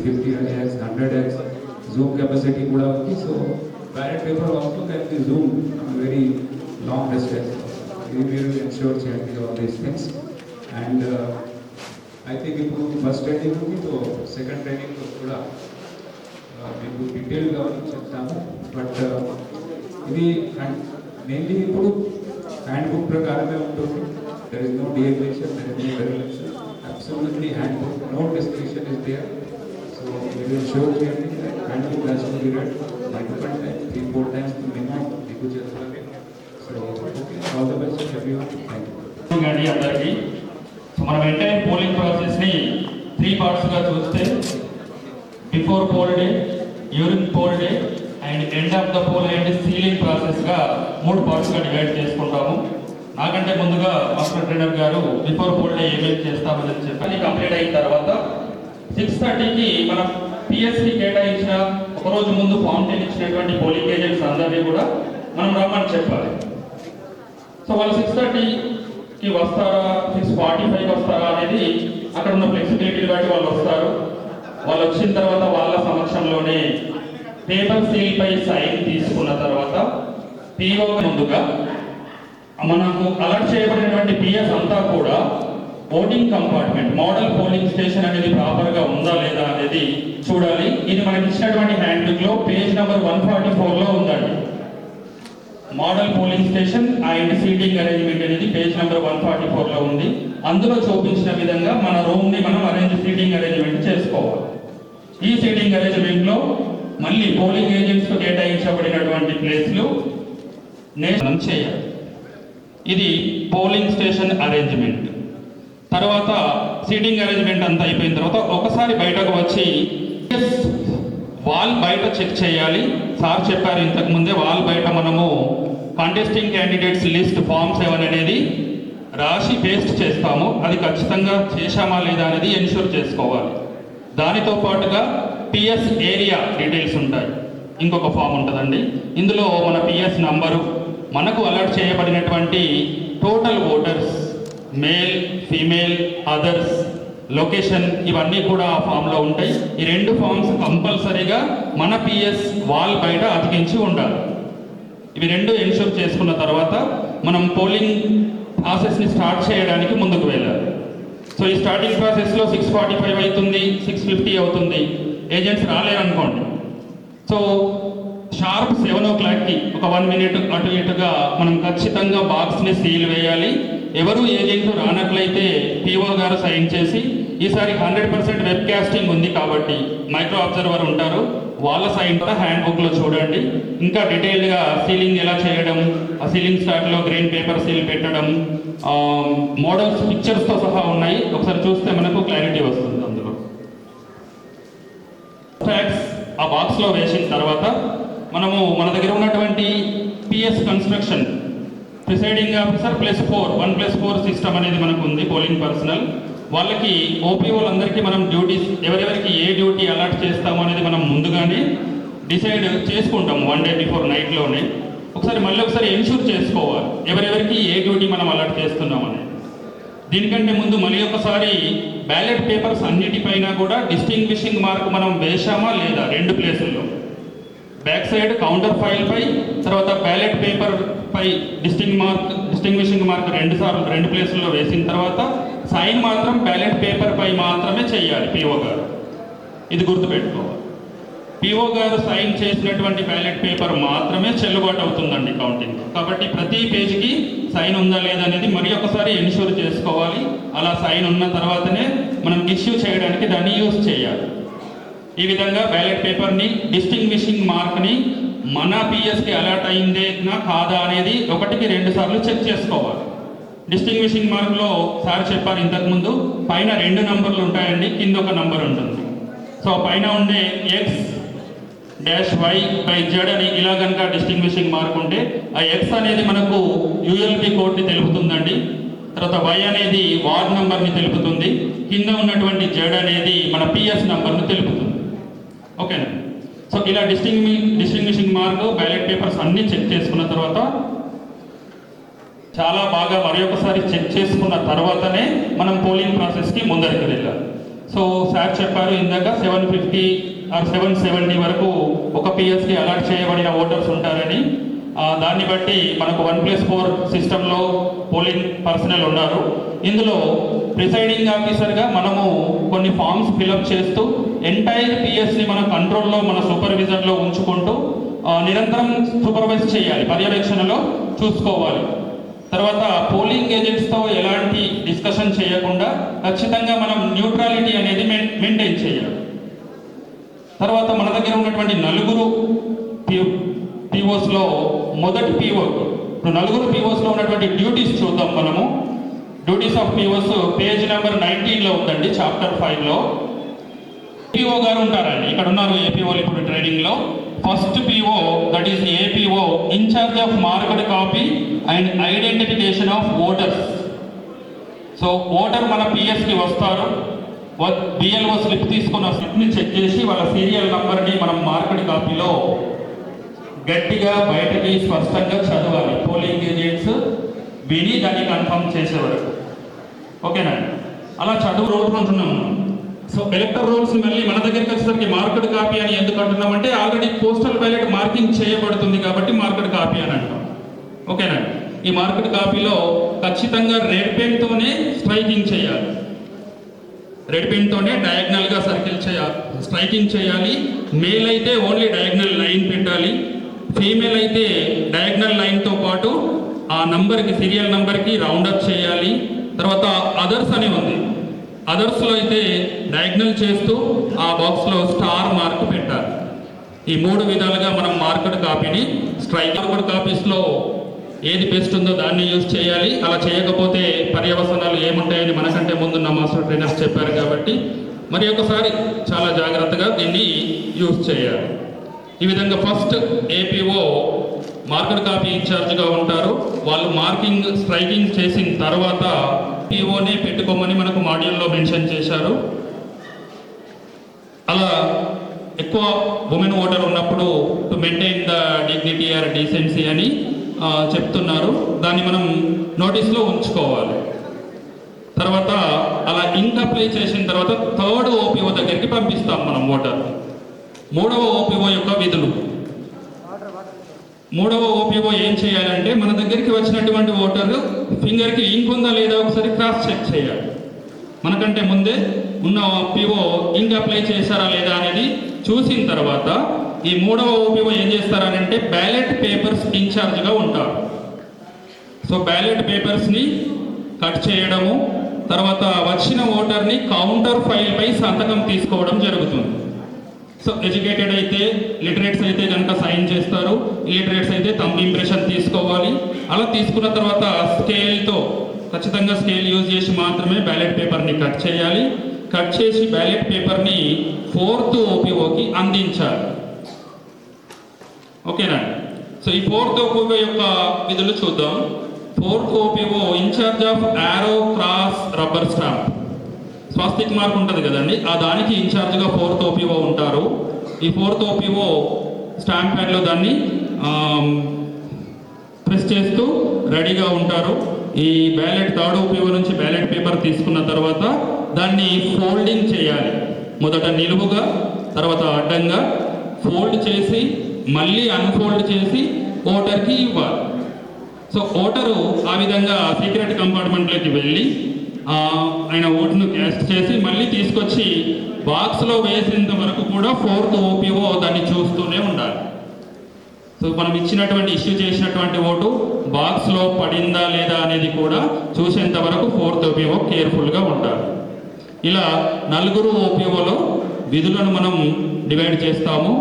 50x, 100x zoom capacity kuda undi. So ballot paper also can be zoomed on very long distance. We will ensure checking all these things. And I think ఇప్పుడు first training ఉంది, so second training కూడా మీకు డీటెయిల్గా చెప్తాము. But ఇది mainly ఇప్పుడు hand book ప్రకారమే ఉంటుంది. There is no deviation, there is no variation, absolutely handbook, no description is there. So we will show చేయండి handbook has to be read multiple times, 3-4 times minimum మీకు చేస్తాను. So all the best everyone. Thank you అందరికీ. సో మనం entire polling ప్రాసెస్ని 3 partsగా చూస్తే before poll day, during poll day and end of the poll and sealing ప్రాసెస్గా 3 partsగా డివైడ్ చేసుకుంటాము. నాకంటే ముందుగా మాస్టర్ ట్రైనర్ గారు బిఫోర్ పోల్ డే ఏమేమి చేస్తామని చెప్పి కంప్లీట్ అయిన తర్వాత 6:30కి మనం పిఎస్సి కేటాయించిన ఒకరోజు ముందు ఫామ్ 10 ఇచ్చినటువంటి పోలింగ్ ఏజెంట్స్ అందరినీ కూడా మనం రమ్మని చెప్పాలి. సో వాళ్ళు 6:30కి వస్తారా, 6:45కి వస్తారా అనేది అక్కడ ఉన్న ఫ్లెక్సిబిలిటీని బట్టి వాళ్ళు వస్తారు. వాళ్ళు వచ్చిన తర్వాత వాళ్ళ సమక్షంలోనే పేపర్ సీల్ పై సైన్ తీసుకున్న తర్వాత పిఓ ముందుగా మనకు అలర్ట్ చేయబడినటువంటి పిఎస్ అంతా కూడా voting compartment, model polling station అనేది ప్రాపర్గా ఉందా లేదా అనేది చూడాలి. ఇది మనకి ఇచ్చినటువంటి హ్యాండ్ బుక్ లో పేజ్ నెంబర్ 144లో ఉందండి. Model polling station and seating arrangement అనేది పేజ్ నెంబర్ 144లో ఉంది. అందులో చూపించిన విధంగా మన రూమ్ ని మనం సీటింగ్ అరేంజ్మెంట్ చేసుకోవాలి. ఈ సీటింగ్ అరేంజ్మెంట్ లో మళ్ళీ పోలింగ్ ఏజెంట్స్ కేటాయించబడినటువంటి ప్లేస్లు నేషనం చేయాలి. ఇది పోలింగ్ స్టేషన్ అరేంజ్మెంట్. తర్వాత సీటింగ్ అరేంజ్మెంట్ అంతా అయిపోయిన తర్వాత ఒకసారి బయటకు వచ్చి వాల్ బయట చెక్ చేయాలి. సార్ చెప్పారు ఇంతకు ముందే, వాల్ బయట మనము కాంటెస్టింగ్ క్యాండిడేట్స్ లిస్ట్ ఫామ్ 7 అనేది రాసి పేస్ట్ చేస్తాము. అది ఖచ్చితంగా చేశామా లేదా అనేది ఎన్ష్యూర్ చేసుకోవాలి. దానితో పాటుగా పిఎస్ ఏరియా డీటెయిల్స్ ఉంటాయి. ఇంకొక ఫామ్ ఉంటుందండి. ఇందులో మన పిఎస్ నంబరు, మనకు అలర్ట్ చేయబడినటువంటి total voters, male, female, others, location, ఇవన్నీ కూడా ఆ ఫామ్లో ఉంటాయి. ఈ 2 ఫామ్స్ కంపల్సరీగా మన పిఎస్ వాల్ బయట అతికించి ఉండాలి. ఇవి 2 ఎన్ష్యూర్ చేసుకున్న తర్వాత మనం పోలింగ్ ప్రాసెస్ని స్టార్ట్ చేయడానికి ముందుకు వెళ్ళాలి. సో ఈ స్టార్టింగ్ ప్రాసెస్లో 6:45 అవుతుంది, 6:50 అవుతుంది, ఏజెంట్స్ రాలేరనుకోండి. సో షార్ప్ 7 o'clockకి ఒక 1 minute అటు ఇటుగా మనం ఖచ్చితంగా బాక్స్ని సీల్ వేయాలి. ఎవరు ఏజెంట్ రానట్లయితే పిఓ గారు సైన్ చేసి, ఈసారి 100% వెబ్ కాస్టింగ్ ఉంది కాబట్టి మైక్రో అబ్జర్వర్ ఉంటారు, వాళ్ళ సైన్ హ్యాండ్ బుక్లో చూడండి. ఇంకా డీటెయిల్డ్గా సీలింగ్ ఎలా చేయడం, ఆ సీలింగ్ స్టార్ట్లో గ్రీన్ పేపర్ సీల్ పెట్టడం, మోడల్స్ పిక్చర్స్తో సహా ఉన్నాయి. ఒకసారి చూస్తే మనకు క్లారిటీ వస్తుంది. అందులో ట్యాక్స్ ఆ బాక్స్లో వేసిన తర్వాత మనము మన దగ్గర ఉన్నటువంటి PS construction presiding officer +4 1+4 system అనేది మనకు ఉంది. పోలింగ్ పర్సనల్ వాళ్ళకి ఓపీఓలందరికీ మనం డ్యూటీస్, ఎవరెవరికి ఏ డ్యూటీ అలాట్ చేస్తాము అనేది మనం ముందుగానే డిసైడ్ చేసుకుంటాం 1 day బిఫోర్ నైట్లోనే. మళ్ళీ ఒకసారి ఎన్ష్యూర్ చేసుకోవాలి ఎవరెవరికి ఏ డ్యూటీ మనం అలాట్ చేస్తున్నామని. దీనికంటే ముందు మళ్ళీ ఒకసారి బ్యాలెట్ పేపర్స్ అన్నిటిపైన కూడా డిస్టింగ్విషింగ్ మార్క్ మనం వేశామా లేదా 2 ప్లేసుల్లో, బ్యాక్ సైడ్ కౌంటర్ ఫైల్ పై, తర్వాత బ్యాలెట్ పేపర్ పై డిస్టింగ్విషింగ్ మార్క్ 2 సార్లు 2 ప్లేసుల్లో వేసిన తర్వాత సైన్ మాత్రం బ్యాలెట్ పేపర్ పై మాత్రమే చేయాలి పిఓ గారు. ఇది గుర్తుపెట్టుకోవాలి. పిఓ గారు సైన్ చేసినటువంటి బ్యాలెట్ పేపర్ మాత్రమే చెల్లుబాటు అవుతుందండి కౌంటింగ్. కాబట్టి ప్రతి పేజీకి సైన్ ఉందా లేదా అనేది మరి ఒకసారి ఎన్ష్యూర్ చేసుకోవాలి. అలా సైన్ ఉన్న తర్వాతనే మనం ఇష్యూ చేయడానికి దాన్ని యూజ్ చేయాలి. ఈ విధంగా బ్యాలెట్ పేపర్ని, డిస్టింగ్విషింగ్ మార్క్ని మన పిఎస్కి అలాట్ అయిందేనా కాదా అనేది 1కి 2 సార్లు చెక్ చేసుకోవాలి. డిస్టింగ్విషింగ్ మార్క్లో సార్ చెప్పారు ఇంతకుముందు, పైన 2 నంబర్లు ఉంటాయండి, కింద ఒక నంబర్ ఉంటుంది. సో పైన ఉండే X-Y/Z అని ఇలా కనుక డిస్టింగ్విషింగ్ మార్క్ ఉంటే ఆ X అనేది మనకు యూఎల్బి కోడ్ని తెలుపుతుందండి. తర్వాత Y అనేది వార్డ్ నంబర్ని తెలుపుతుంది. కింద ఉన్నటువంటి Z అనేది మన పిఎస్ నంబర్ని తెలుపుతుంది. ఓకేనా? సో ఇలా డిస్టింగ్విషింగ్ మార్క్ బ్యాలెట్ పేపర్స్ అన్నీ చెక్ చేసుకున్న తర్వాత, చాలా బాగా మరి ఒకసారి చెక్ చేసుకున్న తర్వాతనే మనం పోలింగ్ ప్రాసెస్కి ముందరికి వెళ్ళాలి. సో సార్ చెప్పారు ఇందాక 750 ఆర్ 770 వరకు ఒక పిఎస్కి అలాట్ చేయబడిన ఓటర్స్ ఉంటారని. దాన్ని బట్టి మనకు 1+4 సిస్టంలో పోలింగ్ పర్సనల్ ఉన్నారు. ఇందులో ప్రిసైడింగ్ ఆఫీసర్గా మనము కొన్ని ఫామ్స్ ఫిలప్ చేస్తూ ఎంటైర్ పిఎస్ని మన కంట్రోల్లో, మన సూపర్విజన్లో ఉంచుకుంటూ నిరంతరం సూపర్వైజ్ చేయాలి, పర్యవేక్షణలో చూసుకోవాలి. తర్వాత పోలింగ్ ఏజెంట్స్తో ఎలాంటి డిస్కషన్ చేయకుండా ఖచ్చితంగా మనం న్యూట్రాలిటీ అనేది మెయింటైన్ చేయాలి. తర్వాత మన దగ్గర ఉన్నటువంటి 4 పిఓస్లో మొదటి పిఓ, ఇప్పుడు 4 పిఓస్లో ఉన్నటువంటి డ్యూటీస్ చూద్దాం మనము. Duties of POs page number 19లో ఉందండి, చాప్టర్ 5లో. పిఓ గారు ఉంటారండి, ఇక్కడ ఉన్నారు ఏపీఓలు ఇప్పుడు ట్రైనింగ్లో. First PO, that is APO, in charge of marked copy and identification of voters. So voter మన పిఎస్కి వస్తారు, బిఎల్ఓ స్లిప్ తీసుకున్న స్లిప్ని చెక్ చేసి వాళ్ళ సీరియల్ నంబర్ని మనం మార్కెట్ కాపీలో గట్టిగా బయటకి స్పష్టంగా చదవాలి. పోలింగ్ ఏజెంట్స్ విని దాన్ని కన్ఫర్మ్ చేసే వరకు. ఓకేనా? అలా చదువు రోజుకుంటున్నాము. సో ఎలక్టర్ రోల్స్ మళ్ళీ మన దగ్గరికి వచ్చేసరికి మార్కెట్ కాపీ అని ఎందుకు అంటున్నామంటే ఆల్రెడీ పోస్టల్ బ్యాలెట్ మార్కింగ్ చేయబడుతుంది కాబట్టి మార్కెట్ కాపీ అని అంటాం. ఓకేనా? ఈ మార్కెట్ కాపీలో ఖచ్చితంగా రెడ్ పెన్తోనే స్ట్రైకింగ్ చేయాలి. రెడ్ పెన్తోనే డయాగ్నల్గా సర్కిల్ చేయాలి, స్ట్రైకింగ్ చేయాలి. మేల్ అయితే ఓన్లీ డయాగ్నల్ లైన్ పెట్టాలి, ఫీమేల్ అయితే డయాగ్నల్ లైన్తో పాటు ఆ నంబర్కి, సీరియల్ నంబర్కి రౌండప్ చేయాలి. తర్వాత అదర్స్ అని ఉంది, అదర్స్లో అయితే డయాగ్నల్ చేస్తూ ఆ బాక్స్లో స్టార్ మార్క్ పెట్టాలి. ఈ 3 విధాలుగా మనం మార్కెట్ కాపీని మార్కెట్ కాపీస్లో ఏది బెస్ట్ ఉందో దాన్ని యూజ్ చేయాలి. అలా చేయకపోతే పర్యవసనాలు ఏముంటాయని మనకంటే ముందున్న మాస్టర్ ట్రైనర్స్ చెప్పారు కాబట్టి మరి ఒకసారి చాలా జాగ్రత్తగా దీన్ని యూజ్ చేయాలి. ఈ విధంగా ఫస్ట్ ఏపీఓ మార్కెట్ కాపీ ఇన్ఛార్జ్గా ఉంటారు. వాళ్ళు మార్కింగ్, స్ట్రైకింగ్ చేసిన తర్వాత పిఓనే పెట్టుకోమని మనకు మాడ్యూల్లో మెన్షన్ చేశారు. అలా ఎక్కువ ఉమెన్ ఓటర్ ఉన్నప్పుడు to maintain the dignity or decency అని చెప్తున్నారు. దాన్ని మనం నోటీస్లో ఉంచుకోవాలి. తర్వాత అలా ఇంక్ అప్లై చేసిన తర్వాత 3rd ఓపీఓ దగ్గరికి పంపిస్తాం మనం ఓటర్. 3వ ఓపీఓ యొక్క విధులు. 3వ ఓపీఓ ఏం చేయాలంటే మన దగ్గరికి వచ్చినటువంటి ఓటర్ ఫింగర్కి ఇంక్ ఉందా లేదా ఒకసారి క్రాస్ చెక్ చేయాలి. మనకంటే ముందే ఉన్న పిఓ ఇంక్ అప్లై చేశారా లేదా అనేది చూసిన తర్వాత ఈ 3వ ఓపీఓ ఏం చేస్తారనంటే బ్యాలెట్ పేపర్స్ ఇన్ఛార్జ్గా ఉంటారు. సో బ్యాలెట్ పేపర్స్ని కట్ చేయడము, తర్వాత వచ్చిన ఓటర్ని కౌంటర్ ఫైల్పై సంతకం తీసుకోవడం జరుగుతుంది. సో ఎడ్యుకేటెడ్ అయితే, లిటరేట్స్ అయితే కనుక సైన్ చేస్తారు, ఇలిటరేట్స్ అయితే థంబ్ ఇంప్రెషన్ తీసుకోవాలి. అలా తీసుకున్న తర్వాత స్కేల్తో, ఖచ్చితంగా స్కేల్ యూజ్ చేసి మాత్రమే బ్యాలెట్ పేపర్ని కట్ చేయాలి. కట్ చేసి బ్యాలెట్ పేపర్ని 4th ఓపీఓకి అందించాలి. ఓకేనా? సో ఈ 4th ఓపీఓ యొక్క విధులు చూద్దాం. 4th OPO in charge of arrow, cross, rubber stamp. స్వాస్తిక్ మార్క్ ఉంటుంది కదండి, ఆ దానికి ఇన్ఛార్జ్గా 4th ఓపీఓ ఉంటారు. ఈ 4th ఓపీఓ స్టాంప్ ప్యాడ్లో దాన్ని ప్రెస్ చేస్తూ రెడీగా ఉంటారు. ఈ బ్యాలెట్ 3rd ఓపీఓ నుంచి బ్యాలెట్ పేపర్ తీసుకున్న తర్వాత దాన్ని ఫోల్డింగ్ చేయాలి. మొదట నిలువుగా, తర్వాత అడ్డంగా ఫోల్డ్ చేసి మళ్ళీ అన్ఫోల్డ్ చేసి ఓటర్కి ఇవ్వాలి. సో ఓటరు ఆ విధంగా సీక్రెట్ కంపార్ట్మెంట్లోకి వెళ్ళి ఆయన ఓటును క్యాస్ట్ చేసి మళ్ళీ తీసుకొచ్చి బాక్స్లో వేసేంత వరకు కూడా 4th ఓపీఓ దాన్ని చూస్తూనే ఉండాలి. సో మనం ఇచ్చినటువంటి, ఇష్యూ చేసినటువంటి ఓటు బాక్స్లో పడిందా లేదా అనేది కూడా చూసేంత వరకు 4th ఓపీఓ కేర్ఫుల్గా ఉండాలి. ఇలా 4 ఓపీఓలో విధులను మనం డివైడ్ చేస్తాము.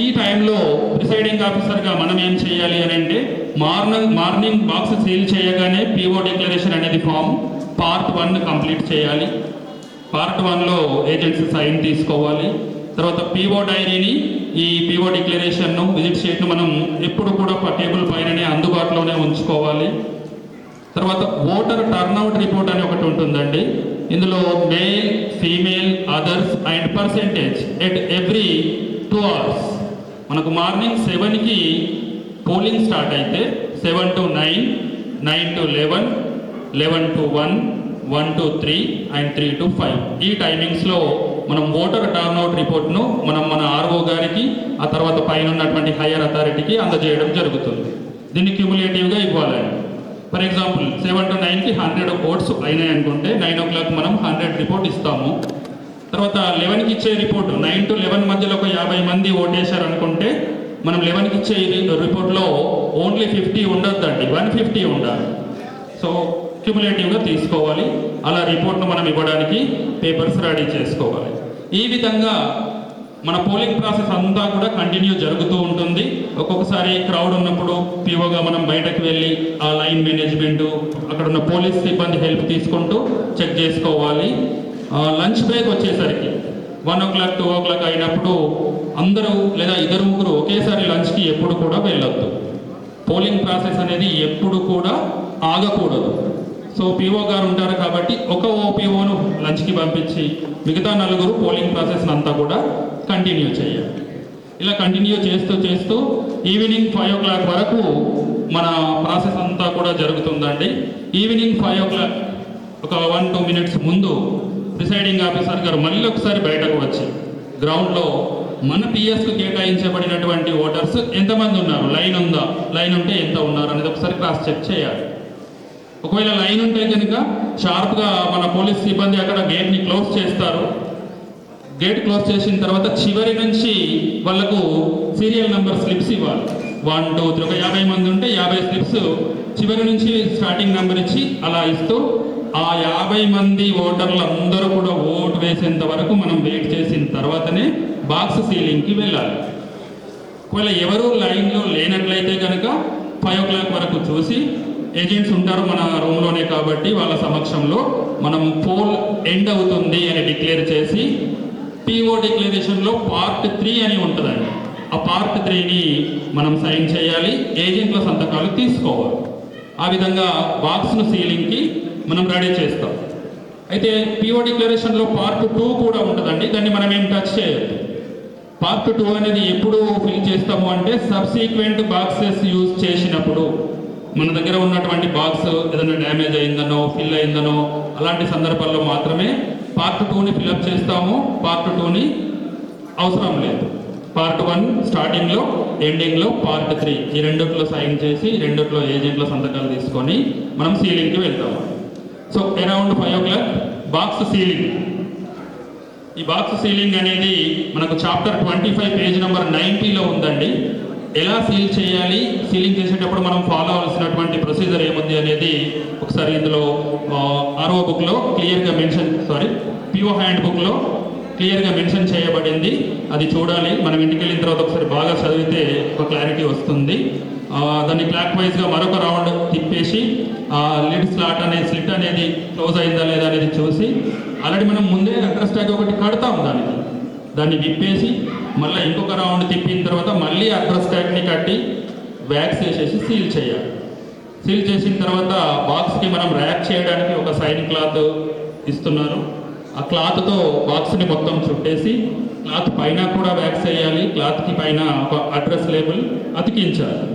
ఈ టైంలో ప్రిసైడింగ్ ఆఫీసర్గా మనం ఏం చేయాలి అని అంటే మార్నింగ్ బాక్స్ సీల్ చేయగానే పిఓ డిక్లరేషన్ అనేది ఫామ్ పార్ట్ 1 కంప్లీట్ చేయాలి. పార్ట్ 1లో ఏజెంట్స్ సైన్ తీసుకోవాలి. తర్వాత పిఓ డైరీని, ఈ పిఓ డిక్లరేషన్ను, విజిట్ షీట్ను మనం ఎప్పుడు కూడా టేబుల్ పైననే అందుబాటులోనే ఉంచుకోవాలి. తర్వాత ఓటర్ టర్న్అవుట్ రిపోర్ట్ అని ఒకటి ఉంటుందండి. ఇందులో male, female, others and percentage at every 2 hours. మనకు మార్నింగ్ 7కి పోలింగ్ స్టార్ట్ అయితే 7 to 9, 9 to 11, 11 to 1, 1 to 3 and 3 to 5. ఈ టైమింగ్స్లో మనం ఓటర్ టర్న్అవుట్ రిపోర్ట్ను మన ఆర్ఓ గారికి, ఆ తర్వాత పైన ఉన్నటువంటి హైయర్ అథారిటీకి అందజేయడం జరుగుతుంది. దీన్ని క్యూములేటివ్గా ఇవ్వాలండి. ఫర్ ఎగ్జాంపుల్ 7 to 9కి 100 ఓట్స్ అయినాయి అనుకుంటే 9 o'clock మనం 100 రిపోర్ట్ ఇస్తాము. తర్వాత 11కి ఇచ్చే రిపోర్టు 9 to 11 మధ్యలో ఒక 50 మంది ఓటేశారు అనుకుంటే మనం 11కి ఇచ్చే రిపోర్ట్లో ఓన్లీ 50 ఉండొద్దండి, 150 ఉండాలి. సో క్యుములేటివ్గా తీసుకోవాలి. అలా రిపోర్ట్ను మనం ఇవ్వడానికి పేపర్స్ రెడీ చేసుకోవాలి. ఈ విధంగా మన పోలింగ్ ప్రాసెస్ అంతా కూడా కంటిన్యూ జరుగుతూ ఉంటుంది. ఒక్కొక్కసారి క్రౌడ్ ఉన్నప్పుడు పీఓగా మనం బయటకు వెళ్ళి ఆ లైన్ మేనేజ్మెంటు, అక్కడ ఉన్న పోలీస్ సిబ్బంది హెల్ప్ తీసుకుంటూ చెక్ చేసుకోవాలి. లంచ్ బ్రేక్ వచ్చేసరికి 1 o'clock 2 o'clock అయినప్పుడు అందరూ లేదా ఇద్దరు ముగ్గురు ఒకేసారి లంచ్కి ఎప్పుడు కూడా వెళ్ళొద్దు. పోలింగ్ ప్రాసెస్ అనేది ఎప్పుడు కూడా ఆగకూడదు. సో పీఓ గారు ఉంటారు కాబట్టి ఒక ఓపీఓను లంచ్కి పంపించి మిగతా 4 పోలింగ్ ప్రాసెస్ అంతా కూడా కంటిన్యూ చేయాలి. ఇలా కంటిన్యూ చేస్తూ ఈవినింగ్ 5 o'clock వరకు మన ప్రాసెస్ అంతా కూడా జరుగుతుందండి. ఈవినింగ్ 5 o'clock ఒక 1-2 minutes ముందు ప్రిసైడింగ్ ఆఫీసర్ గారు మళ్ళీ ఒకసారి బయటకు వచ్చి గ్రౌండ్లో మన పిఎస్కు కేటాయించబడినటువంటి ఓటర్స్ ఎంతమంది ఉన్నారు, లైన్ ఉందా, లైన్ ఉంటే ఎంత ఉన్నారు అనేది ఒకసారి క్రాస్ చెక్ చేయాలి. ఒకవేళ లైన్ ఉంటే కనుక షార్ప్గా మన పోలీస్ సిబ్బంది అక్కడ గేట్ని క్లోజ్ చేస్తారు. గేట్ క్లోజ్ చేసిన తర్వాత చివరి నుంచి వాళ్ళకు సీరియల్ నెంబర్ స్లిప్స్ ఇవ్వాలి. 1 2 3 ఒక 50 మంది ఉంటే 50 స్లిప్స్ చివరి నుంచి స్టార్టింగ్ నెంబర్ ఇచ్చి అలా ఇస్తూ ఆ 50 మంది ఓటర్లు అందరూ కూడా ఓటు వేసేంత వరకు మనం వెయిట్ చేసిన తర్వాతనే బాక్స్ సీలింగ్కి వెళ్ళాలి. ఒకవేళ ఎవరు లైన్లో లేనట్లయితే కనుక 5 o'clock వరకు చూసి ఏజెంట్స్ ఉంటారు మన రూమ్లోనే కాబట్టి వాళ్ళ సమక్షంలో మనం పోల్ ఎండ్ అవుతుంది అని డిక్లేర్ చేసి పిఓ డిక్లరేషన్లో పార్ట్ 3 అని ఉంటుందండి. ఆ పార్ట్ 3ని మనం సైన్ చేయాలి, ఏజెంట్ల సంతకాలు తీసుకోవాలి. ఆ విధంగా బాక్స్ను సీలింగ్కి మనం రెడీ చేస్తాం. అయితే పిఓ డిక్లరేషన్లో పార్ట్ 2 కూడా ఉంటుందండి. దాన్ని మనం ఏం టచ్ చేయొద్దు. పార్ట్ 2 అనేది ఎప్పుడు ఫిల్ చేస్తాము అంటే సబ్సీక్వెంట్ బాక్సెస్ యూజ్ చేసినప్పుడు, మన దగ్గర ఉన్నటువంటి బాక్స్ ఏదైనా డ్యామేజ్ అయిందనో ఫిల్ అయిందనో అలాంటి సందర్భాల్లో మాత్రమే పార్ట్ 2ని ఫిల్అప్ చేస్తాము. పార్ట్ 2ని అవసరం లేదు. పార్ట్ 1 స్టార్టింగ్లో, ఎండింగ్లో పార్ట్ 3 ఈ రెండిట్లో సైన్ చేసి రెండిట్లో ఏజెంట్ల సంతకాలు తీసుకొని మనం సీలింగ్కి వెళ్తాము. So around 5 o'clock box ceiling. ఈ బాక్స్ సీలింగ్ అనేది మనకు చాప్టర్ 25 పేజ్ నెంబర్ 90లో ఉందండి. ఎలా సీల్ చేయాలి, సీలింగ్ చేసేటప్పుడు మనం ఫాలో అవ్వాల్సినటువంటి ప్రొసీజర్ ఏముంది అనేది ఒకసారి ఇందులో ఆర్ఓ బుక్లో క్లియర్గా పిఓ హ్యాండ్ బుక్లో క్లియర్గా మెన్షన్ చేయబడింది. అది చూడాలి. మనం ఇంటికి వెళ్ళిన తర్వాత ఒకసారి బాగా చదివితే ఒక క్లారిటీ వస్తుంది. దాన్ని క్లాక్ వైజ్గా మరొక రౌండ్ తిప్పేసి లిడ్ స్లిట్ అనేది క్లోజ్ అయిందా లేదా అనేది చూసి, ఆల్రెడీ మనం ముందే అడ్రస్ ట్యాగ్ ఒకటి కడతాం, దాన్ని విప్పేసి మళ్ళీ ఇంకొక రౌండ్ తిప్పిన తర్వాత మళ్ళీ అడ్రస్ ట్యాగ్ని కట్టి వ్యాక్స్ వేసేసి సీల్ చేయాలి. సీల్ చేసిన తర్వాత బాక్స్కి మనం ర్యాప్ చేయడానికి ఒక సైడ్ క్లాత్ ఇస్తున్నారు. ఆ క్లాత్తో బాక్స్ని మొత్తం చుట్టేసి క్లాత్ పైన కూడా వ్యాక్స్ వేయాలి. క్లాత్కి పైన ఒక అడ్రస్ లేబుల్ అతికించాలి.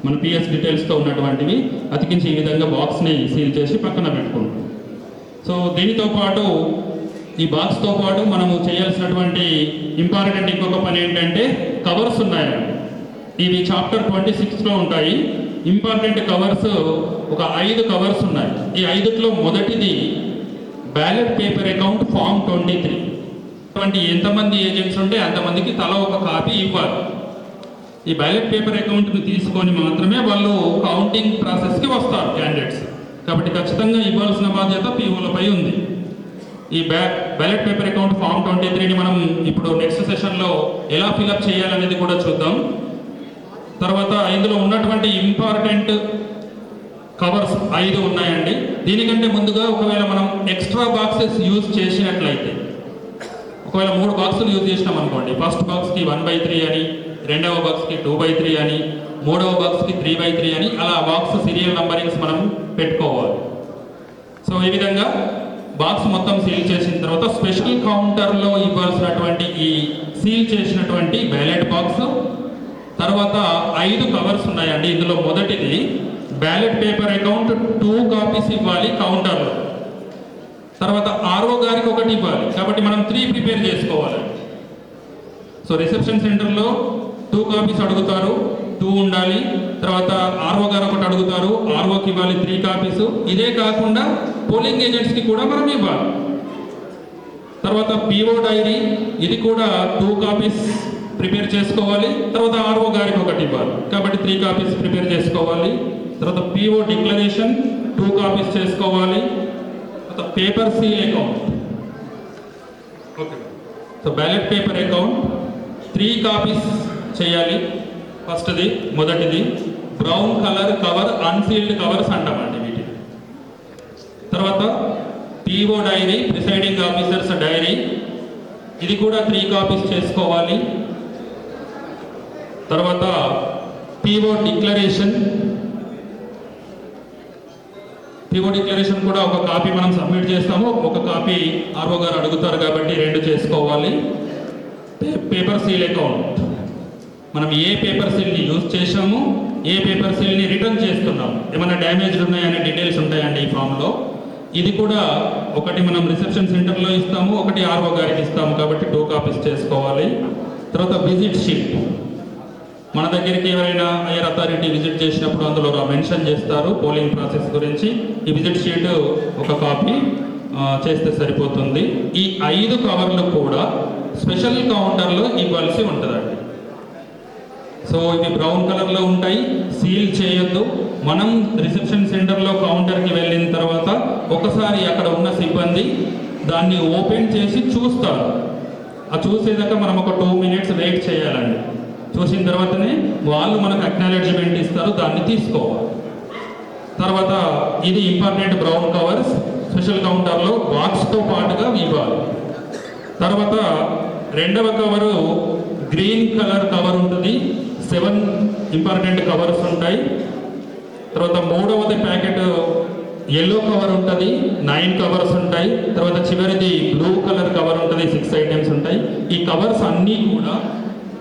మన పిఎస్ డీటెయిల్స్తో ఉన్నటువంటివి అతికించి ఈ విధంగా బాక్స్ని సీల్ చేసి పక్కన పెట్టుకుంటాం. సో దీనితో పాటు ఈ బాక్స్తో పాటు మనము చేయాల్సినటువంటి ఇంపార్టెంట్ ఇంకొక పని ఏంటంటే కవర్స్ ఉన్నాయండి. ఇవి చాప్టర్ 26లో ఉంటాయి. ఇంపార్టెంట్ కవర్స్ ఒక 5 కవర్స్ ఉన్నాయి. ఈ 5లో మొదటిది బ్యాలెట్ పేపర్ అకౌంట్ ఫామ్ 23. ఎంతమంది ఏజెంట్స్ ఉంటే అంతమందికి తల ఒక కాపీ ఇవ్వాలి. ఈ బ్యాలెట్ పేపర్ అకౌంట్ని తీసుకొని మాత్రమే వాళ్ళు కౌంటింగ్ ప్రాసెస్కి వస్తారు క్యాండిడేట్స్. కాబట్టి ఖచ్చితంగా ఇవ్వాల్సిన బాధ్యత పీఓలపై ఉంది. ఈ బ్యాలెట్ పేపర్ అకౌంట్ ఫామ్ 23ని మనం ఇప్పుడు నెక్స్ట్ సెషన్లో ఎలా ఫిల్అప్ చేయాలనేది కూడా చూద్దాం. తర్వాత ఇందులో ఉన్నటువంటి ఇంపార్టెంట్ కవర్స్ 5 ఉన్నాయండి. దీనికంటే ముందుగా ఒకవేళ మనం ఎక్స్ట్రా బాక్సెస్ యూజ్ చేసినట్లయితే, ఒకవేళ 3 బాక్సులు యూజ్ చేసినాం అనుకోండి, ఫస్ట్ బాక్స్కి 1/3 అని, రెండవ బాక్స్కి 2/3 అని, మూడవ బాక్స్కి 3/3 అని, అలా బాక్స్ సీరియల్ నంబరింగ్స్ మనం పెట్టుకోవాలి. సో ఈ విధంగా బాక్స్ మొత్తం సీల్ చేసిన తర్వాత స్పెషల్ కౌంటర్లో ఇవ్వాల్సినటువంటి ఈ సీల్ చేసినటువంటి బ్యాలెట్ బాక్స్, తర్వాత 5 కవర్స్ ఉన్నాయండి. ఇందులో మొదటిది బ్యాలెట్ పేపర్ అకౌంట్ 2 కాపీస్ ఇవ్వాలి కౌంటర్లో. తర్వాత ఆర్ఓ గారికి ఒకటి ఇవ్వాలి, కాబట్టి మనం 3 ప్రిపేర్ చేసుకోవాలి. సో రిసెప్షన్ సెంటర్లో 2 కాపీస్ అడుగుతారు, 2 ఉండాలి. తర్వాత ఆర్ఓ గారు ఒకటి అడుగుతారు, ఆర్ఓకి ఇవ్వాలి 3 కాపీస్. ఇదే కాకుండా పోలింగ్ ఏజెంట్స్కి కూడా మనం ఇవ్వాలి. తర్వాత పిఓ డైరీ, ఇది కూడా 2 కాపీస్ ప్రిపేర్ చేసుకోవాలి. తర్వాత ఆర్ఓ గారికి ఒకటి ఇవ్వాలి, కాబట్టి 3 కాపీస్ ప్రిపేర్ చేసుకోవాలి. తర్వాత పిఓ డిక్లరేషన్ 2 కాపీస్ చేసుకోవాలి. తర్వాత paper seal account, okay. So ballot paper account 3 copies చేయాలి. ఫస్ట్ది, మొదటిది brown colour cover, unsealed covers అంటామండి వీటిని. తర్వాత PO diary, presiding officers diary, ఇది కూడా 3 కాపీస్ చేసుకోవాలి. తర్వాత పిఓ డిక్లరేషన్ కూడా ఒక కాపీ మనం సబ్మిట్ చేస్తాము, ఒక కాపీ ఆర్ఓ గారు అడుగుతారు కాబట్టి 2 చేసుకోవాలి. పేపర్ సీల్ అకౌంట్, మనం ఏ పేపర్ సీల్ని యూజ్ చేసాము, ఏ పేపర్ సీల్ని రిటర్న్ చేస్తున్నాం, ఏమైనా డ్యామేజ్డ్ ఉన్నాయనే డీటెయిల్స్ ఉంటాయండి ఈ ఫామ్లో. ఇది కూడా ఒకటి మనం రిసెప్షన్ సెంటర్లో ఇస్తాము, ఒకటి ఆర్ఓ గారికి ఇస్తాము, కాబట్టి 2 కాపీస్ చేసుకోవాలి. తర్వాత విజిట్ షీట్, మన దగ్గరికి ఎవరైనా హైయర్ అథారిటీ విజిట్ చేసినప్పుడు అందులో మెన్షన్ చేస్తారు పోలింగ్ ప్రాసెస్ గురించి. ఈ విజిట్ షీట్ ఒక కాపీ చేస్తే సరిపోతుంది. ఈ 5 కవర్లు కూడా స్పెషల్ కౌంటర్లో ఇవ్వాల్సి ఉంటుందండి. సో ఇవి బ్రౌన్ కలర్లో ఉంటాయి, సీల్ చేయొద్దు. మనం రిసెప్షన్ సెంటర్లో కౌంటర్కి వెళ్ళిన తర్వాత ఒకసారి అక్కడ ఉన్న సిబ్బంది దాన్ని ఓపెన్ చేసి చూస్తారు. ఆ చూసేదాకా మనం ఒక 2 మినిట్స్ వెయిట్ చేయాలండి. చూసిన తర్వాతనే వాళ్ళు మనకు అక్నాలెడ్జ్మెంట్ ఇస్తారు, దాన్ని తీసుకోవాలి. తర్వాత ఇది ఇంపార్టెంట్ బ్రౌన్ కవర్స్ స్పెషల్ కౌంటర్లో బాక్స్తో పాటుగా ఇవ్వాలి. తర్వాత రెండవ కవరు గ్రీన్ కలర్ కవర్ ఉంటుంది, 7 ఇంపార్టెంట్ కవర్స్ ఉంటాయి. తర్వాత మూడవది ప్యాకెట్ ఎల్లో కవర్ ఉంటుంది, 9 కవర్స్ ఉంటాయి. తర్వాత చివరిది బ్లూ కలర్ కవర్ ఉంటుంది, 6 ఐటమ్స్ ఉంటాయి. ఈ కవర్స్ అన్నీ కూడా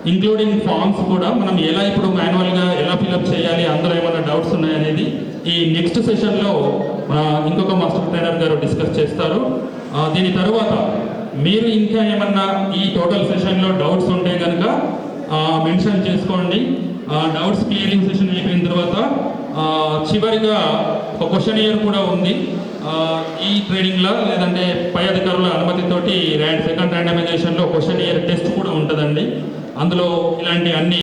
ఇంక్లూడింగ్ ఫామ్స్ కూడా మనం ఎలా ఇప్పుడు మాన్యువల్గా ఎలా ఫిల్అప్ చేయాలి, అందులో ఏమైనా డౌట్స్ ఉన్నాయనేది ఈ నెక్స్ట్ సెషన్లో ఇంకొక మాస్టర్ ట్రైనర్ గారు డిస్కస్ చేస్తారు. దీని తర్వాత మీరు ఇంకా ఏమన్నా ఈ టోటల్ సెషన్లో డౌట్స్ ఉంటే కనుక మెన్షన్ చేసుకోండి. డౌట్స్ క్లియరింగ్ సెషన్ అయిపోయిన తర్వాత చివరిగా ఒక క్వశ్చనియర్ కూడా ఉంది. ఈ ట్రైనింగ్లో లేదంటే పై అధికారుల అనుమతితోటి సెకండ్ ర్యాండమైజేషన్లో క్వశ్చనియర్ టెస్ట్ కూడా ఉంటుందండి. అందులో ఇలాంటి అన్ని